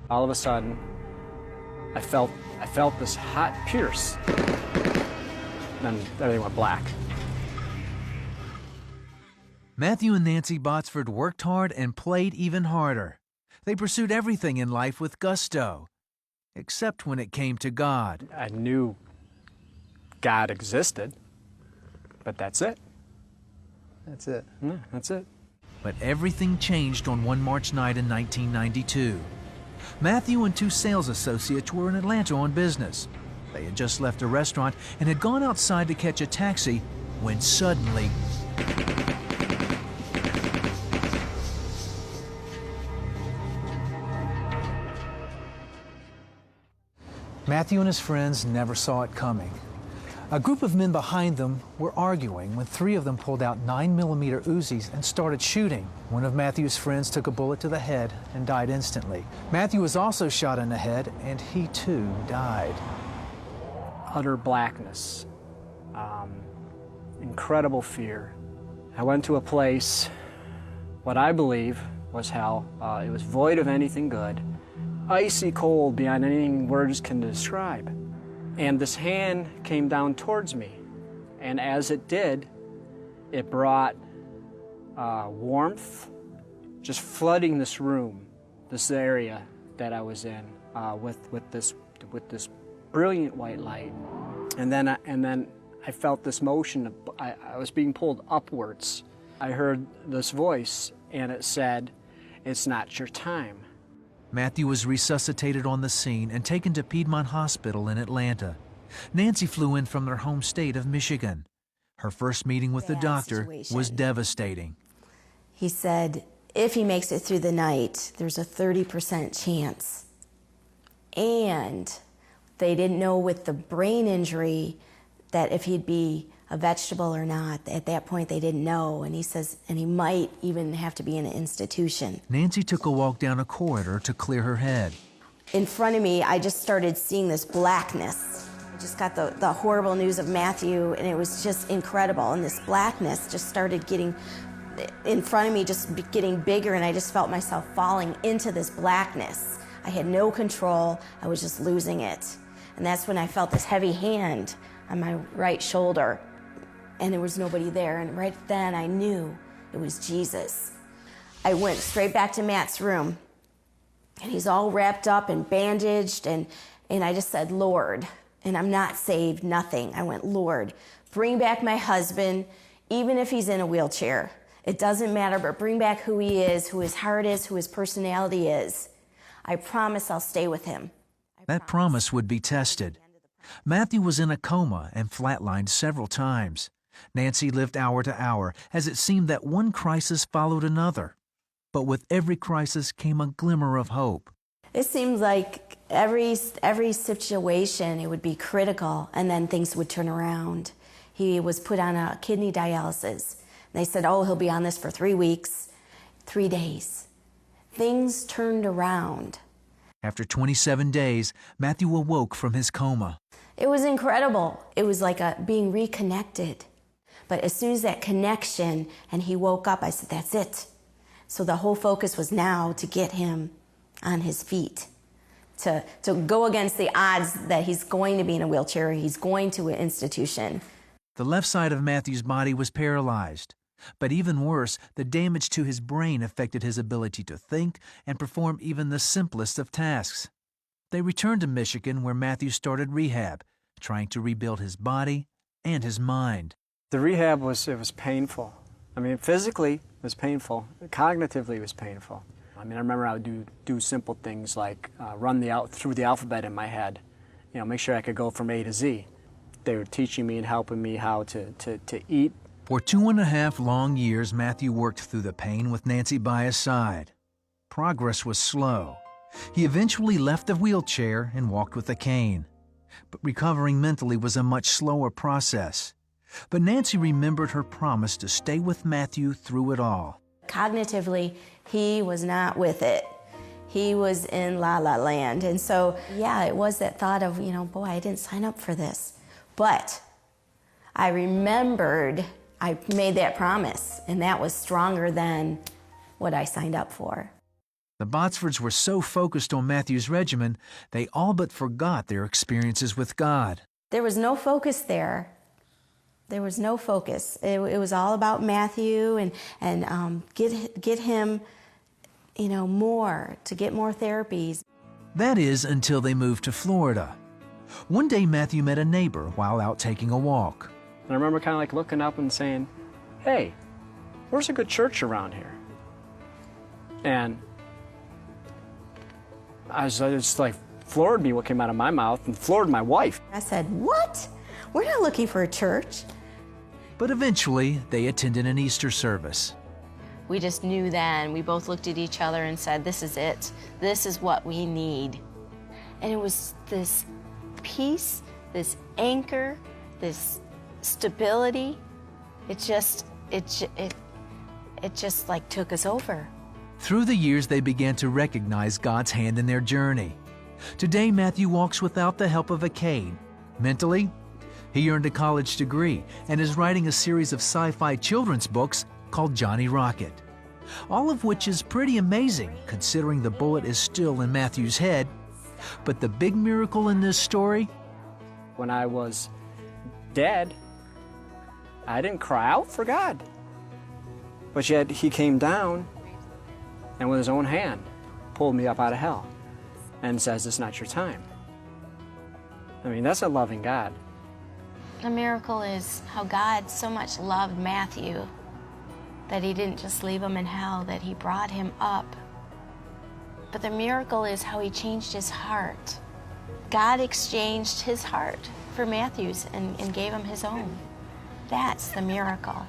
All of a sudden, I felt this hot pierce. Then everything went black. Mathew and Nancy Botsford worked hard and played even harder. They pursued everything in life with gusto, except when it came to God. I knew God existed, but that's it. That's it. Yeah, that's it. But everything changed on one March night in 1992. Mathew and two sales associates were in Atlanta on business. They had just left a restaurant and had gone outside to catch a taxi when suddenly Mathew and his friends never saw it coming. A group of men behind them were arguing when three of them pulled out 9mm Uzis and started shooting. One of Mathew's friends took a bullet to the head and died instantly. Mathew was also shot in the head, and he too died. Utter blackness, incredible fear. I went to a place, what I believe was hell. It was void of anything good, icy cold beyond anything words can describe. And this hand came down towards me, and as it did, it brought warmth, just flooding this room, this area that I was in, with this brilliant white light. And then I felt this motion. I was being pulled upwards. I heard this voice, and it said, "It's not your time." Mathew was resuscitated on the scene and taken to Piedmont Hospital in Atlanta. Nancy flew in from their home state of Michigan. Her first meeting with the doctor was devastating. He said, if he makes it through the night, there's a 30% chance. And they didn't know with the brain injury that if he'd be a vegetable or not. At that point, they didn't know, and he says, and he might even have to be in an institution. Nancy took a walk down a corridor to clear her head. In front of me, I just started seeing this blackness. I just got the horrible news of Mathew, and it was just incredible, and this blackness just started getting in front of me, just getting bigger, and I just felt myself falling into this blackness. I had no control. I was just losing it. And that's when I felt this heavy hand on my right shoulder. And there was nobody there, and right then I knew it was Jesus. I went straight back to Matt's room, and he's all wrapped up and bandaged, and I just said, Lord, and I'm not saved, nothing. I went, Lord, bring back my husband, even if he's in a wheelchair. It doesn't matter, but bring back who he is, who his heart is, who his personality is. I promise I'll stay with him. That promise would be tested. Mathew was in a coma and flatlined several times. Nancy lived hour to hour, as it seemed that one crisis followed another. But with every crisis came a glimmer of hope. It seemed like every situation, it would be critical, and then things would turn around. He was put on a kidney dialysis. They said, oh, he'll be on this for 3 weeks, 3 days. Things turned around. After 27 days, Mathew awoke from his coma. It was incredible. It was like being reconnected. But as soon as that connection, and he woke up, I said, that's it. So the whole focus was now to get him on his feet, to go against the odds that he's going to be in a wheelchair, he's going to an institution. The left side of Mathew's body was paralyzed. But even worse, the damage to his brain affected his ability to think and perform even the simplest of tasks. They returned to Michigan, where Mathew started rehab, trying to rebuild his body and his mind. The rehab was painful. I mean, physically it was painful. Cognitively it was painful. I mean, I remember I would do simple things like run through the alphabet in my head, make sure I could go from A to Z. They were teaching me and helping me how to eat. For 2.5 long years, Mathew worked through the pain with Nancy by his side. Progress was slow. He eventually left the wheelchair and walked with a cane. But recovering mentally was a much slower process. But Nancy remembered her promise to stay with Mathew through it all. Cognitively, he was not with it. He was in la-la land. And so, yeah, it was that thought of, boy, I didn't sign up for this. But I remembered I made that promise, and that was stronger than what I signed up for. The Botsfords were so focused on Matthew's regimen, they all but forgot their experiences with God. There was no focus there. There was no focus. It was all about Matthew and get him, more, to get more therapies. That is until they moved to Florida. One day Matthew met a neighbor while out taking a walk. And I remember kind of like looking up and saying, hey, where's a good church around here? And I was just like, floored me what came out of my mouth and floored my wife. I said, what? We're not looking for a church. But eventually, they attended an Easter service. We just knew then. We both looked at each other and said, this is it. This is what we need. And it was this peace, this anchor, this stability. It just like took us over. Through the years, they began to recognize God's hand in their journey. Today, Matthew walks without the help of a cane. Mentally, he earned a college degree and is writing a series of sci-fi children's books called Johnny Rocket. All of which is pretty amazing considering the bullet is still in Matthew's head. But the big miracle in this story? When I was dead, I didn't cry out for God. But yet he came down and with his own hand pulled me up out of hell and says, it's not your time. I mean, that's a loving God. The miracle is how God so much loved Matthew that he didn't just leave him in hell, that he brought him up. But the miracle is how he changed his heart. God exchanged his heart for Matthew's and gave him his own. That's the miracle.